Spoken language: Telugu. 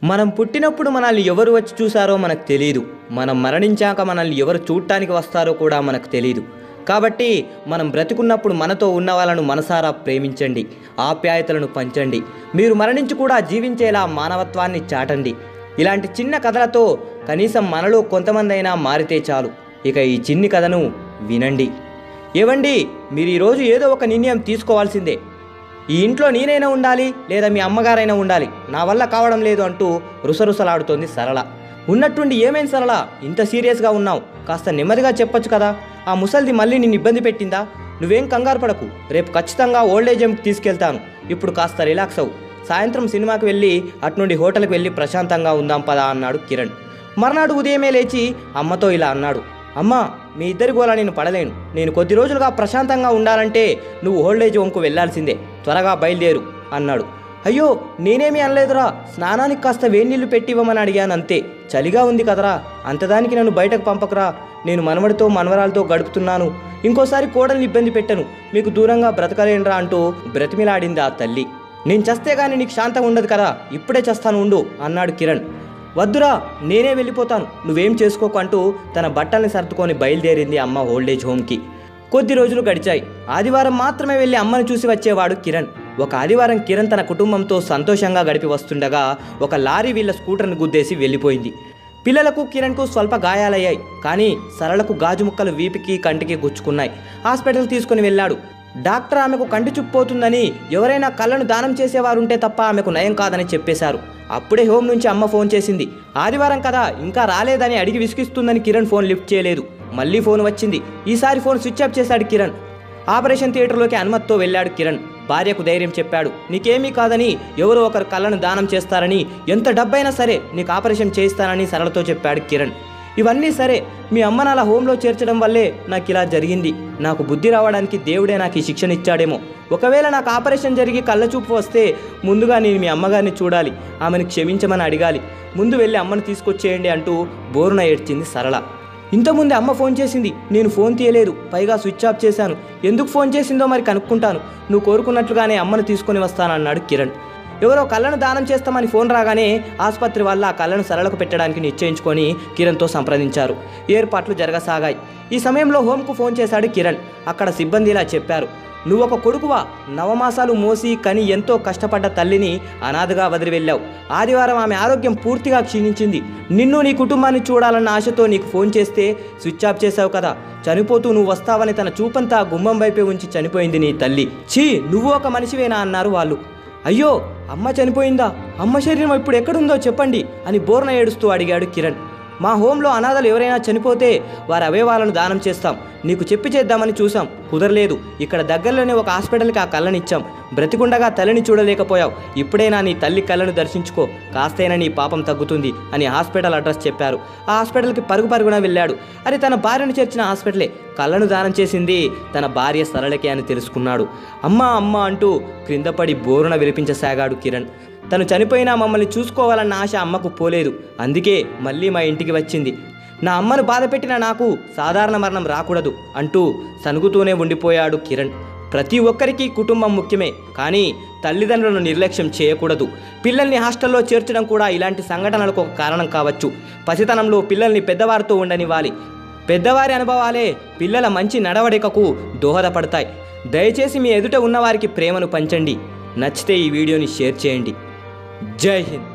మనం పుట్టినప్పుడు మనల్ని ఎవరు వచ్చి చూశారో మనకు తెలియదు. మనం మరణించాక మనల్ని ఎవరు చూడటానికి వస్తారో కూడా మనకు తెలియదు. కాబట్టి మనం బ్రతికున్నప్పుడు మనతో ఉన్న వాళ్ళను మనసారా ప్రేమించండి, ఆప్యాయతలను పంచండి. మీరు మరణించి కూడా జీవించేలా మానవత్వాన్ని చాటండి. ఇలాంటి చిన్న కథలతో కనీసం మనలో కొంతమంది అయినా మారితే చాలు. ఇక ఈ చిన్ని కథను వినండి. ఏవండి, మీరు ఈరోజు ఏదో ఒక నిర్ణయం తీసుకోవాల్సిందే. ఈ ఇంట్లో నేనైనా ఉండాలి, లేదా మీ అమ్మగారైనా ఉండాలి, నా వల్ల కావడం లేదు అంటూ రుసరుసలాడుతోంది సరళ. ఉన్నట్టుండి ఏమైంది సరళ, ఇంత సీరియస్గా ఉన్నావు? కాస్త నెమ్మదిగా చెప్పొచ్చు కదా. ఆ ముసలిది మళ్ళీ నిన్ను ఇబ్బంది పెట్టిందా? నువ్వేం కంగారు పడకు, రేపు ఖచ్చితంగా ఓల్డేజ్ హోమ్కి తీసుకెళ్తాను. ఇప్పుడు కాస్త రిలాక్స్ అవ్వు. సాయంత్రం సినిమాకి వెళ్ళి అటునుండి హోటల్కి వెళ్ళి ప్రశాంతంగా ఉందాం పదా అన్నాడు కిరణ్. మర్నాడు ఉదయమే లేచి అమ్మతో ఇలా అన్నాడు. అమ్మా, మీ ఇద్దరి గోల నేను పడలేను. నేను కొద్ది రోజులుగా ప్రశాంతంగా ఉండాలంటే నువ్వు ఓల్డేజ్ హోమ్కు వెళ్లాల్సిందే. త్వరగా బయలుదేరు అన్నాడు. అయ్యో, నేనేమీ అనలేదురా. స్నానానికి కాస్త వేడి నీళ్లు పెట్టివ్వమని అడిగాను అంతే. చలిగా ఉంది కదరా, అంతదానికి నన్ను బయటకు పంపకరా. నేను మనవడితో మనవరాలతో గడుపుతున్నాను. ఇంకోసారి కోడల్ని ఇబ్బంది పెట్టను. మీకు దూరంగా బ్రతకలేనురా అంటూ బ్రతిమిలాడింది ఆ తల్లి. నేను చస్తే గానీ నీకు శాంతం ఉండదు కదా, ఇప్పుడే చస్తాను ఉండు అన్నాడు కిరణ్. వద్దురా, నేనే వెళ్ళిపోతాను, నువ్వేం చేసుకోకు అంటూ తన బట్టల్ని సర్దుకొని బయలుదేరింది అమ్మ ఓల్డేజ్ హోమ్కి. కొద్ది రోజులు గడిచాయి. ఆదివారం మాత్రమే వెళ్ళి అమ్మను చూసి వచ్చేవాడు కిరణ్. ఒక ఆదివారం కిరణ్ తన కుటుంబంతో సంతోషంగా గడిపి వస్తుండగా ఒక లారీ వీళ్ళ స్కూటర్ని గుద్దేసి వెళ్ళిపోయింది. పిల్లలకు కిరణ్కు స్వల్ప గాయాలయ్యాయి. కానీ సరళకు గాజు ముక్కలు వీపికి కంటికి గుచ్చుకున్నాయి. హాస్పిటల్ తీసుకుని వెళ్ళాడు. డాక్టర్ ఆమెకు కంటి చూపుపోతుందని, ఎవరైనా కళ్ళను దానం చేసేవారుంటే తప్ప ఆమెకు నయం కాదని చెప్పేశారు. అప్పుడే హోమ్ నుంచి అమ్మ ఫోన్ చేసింది. ఆదివారం కదా, ఇంకా రాలేదని అడిగి విసిగిస్తుందని కిరణ్ ఫోన్ లిఫ్ట్ చేయలేదు. మళ్ళీ ఫోన్ వచ్చింది. ఈసారి ఫోన్ స్విచ్ ఆఫ్ చేశాడు కిరణ్. ఆపరేషన్ థియేటర్లోకి అనుమతితో వెళ్ళాడు కిరణ్. భార్యకు ధైర్యం చెప్పాడు. నీకేమీ కాదని, ఎవరో ఒకరు కళ్ళను దానం చేస్తారని, ఎంత డబ్బైనా సరే నీకు ఆపరేషన్ చేయిస్తానని సరళతో చెప్పాడు కిరణ్. ఇవన్నీ సరే, మీ అమ్మను అలా హోంలో చేర్చడం వల్లే నాకు ఇలా జరిగింది. నాకు బుద్ధి రావడానికి దేవుడే నాకు ఈ శిక్షణ ఇచ్చాడేమో. ఒకవేళ నాకు ఆపరేషన్ జరిగి కళ్ళచూపు వస్తే ముందుగా నేను మీ అమ్మగారిని చూడాలి, ఆమెను క్షమించమని అడగాలి. ముందు వెళ్ళి అమ్మను తీసుకొచ్చేయండి అంటూ బోరున ఏడ్చింది సరళ. ఇంతకుముందే అమ్మ ఫోన్ చేసింది. నేను ఫోన్ తీయలేదు, పైగా స్విచ్ ఆఫ్ చేశాను. ఎందుకు ఫోన్ చేసిందో మరి కనుక్కుంటాను. నువ్వు కోరుకున్నట్లుగానే అమ్మను తీసుకొని వస్తానన్నాడు కిరణ్. ఎవరో కళ్ళను దానం చేస్తామని ఫోన్ రాగానే ఆసుపత్రి వల్ల ఆ కళ్ళను సరళకు పెట్టడానికి నిశ్చయించుకొని కిరణ్తో సంప్రదించారు. ఏర్పాట్లు జరగసాగాయి. ఈ సమయంలో హోమ్కు ఫోన్ చేశాడు కిరణ్. అక్కడ సిబ్బంది ఇలా చెప్పారు. నువ్వొక కొడుకువా, నవమాసాలు మోసి కని ఎంతో కష్టపడ్డ తల్లిని అనాథగా వదిలి వెళ్ళావు. ఆదివారం ఆమె ఆరోగ్యం పూర్తిగా క్షీణించింది. నిన్ను నీ కుటుంబాన్ని చూడాలన్న ఆశతో నీకు ఫోన్ చేస్తే స్విచ్ ఆఫ్ చేశావు కదా. చనిపోతూ నువ్వు వస్తావని తన చూపంతా గుమ్మం వైపే ఉంచి చనిపోయింది నీ తల్లి. ఛీ, నువ్వు ఒక మనిషివేనా అన్నారు వాళ్ళు. అయ్యో, అమ్మ చనిపోయిందా? అమ్మ శరీరం ఇప్పుడు ఎక్కడుందో చెప్పండి అని బోర్న ఏడుస్తూ అడిగాడు కిరణ్. మా హోంలో అనాథలు ఎవరైనా చనిపోతే వారి అవయవాలను దానం చేస్తాం. నీకు చెప్పి చేద్దామని చూసాం, కుదరలేదు. ఇక్కడ దగ్గరలోనే ఒక హాస్పిటల్కి ఆ కళ్ళని ఇచ్చాం. బ్రతికుండగా తల్లిని చూడలేకపోయావు. ఇప్పుడైనా నీ తల్లి కళ్ళను దర్శించుకో, కాస్తైనా నీ పాపం తగ్గుతుంది అని హాస్పిటల్ అడ్రస్ చెప్పారు. ఆ హాస్పిటల్కి పరుగున వెళ్ళాడు. అది తన భార్యను చేర్చిన హాస్పిటలే. కళ్ళను దానం చేసింది తన భార్య సరళకే అని తెలుసుకున్నాడు. అమ్మా అమ్మ అంటూ క్రిందపడి బోరున విలిపించసాగాడు కిరణ్. తను చనిపోయినా మమ్మల్ని చూసుకోవాలన్న ఆశ అమ్మకు పోలేదు. అందుకే మళ్ళీ మా ఇంటికి వచ్చింది. నా అమ్మను బాధపెట్టిన నాకు సాధారణ మరణం రాకూడదు అంటూ సనుగుతూనే ఉండిపోయాడు కిరణ్. ప్రతి ఒక్కరికి కుటుంబం ముఖ్యమే, కానీ తల్లిదండ్రులను నిర్లక్ష్యం చేయకూడదు. పిల్లల్ని హాస్టల్లో చేర్చడం కూడా ఇలాంటి సంఘటనలకు ఒక కారణం కావచ్చు. పసితనంలో పిల్లల్ని పెద్దవారితో ఉండనివ్వాలి. పెద్దవారి అనుభవాలే పిల్లల మంచి నడవడికకు దోహదపడతాయి. దయచేసి మీ ఎదుట ఉన్నవారికి ప్రేమను పంచండి. నచ్చితే ఈ వీడియోని షేర్ చేయండి. జై హింద్.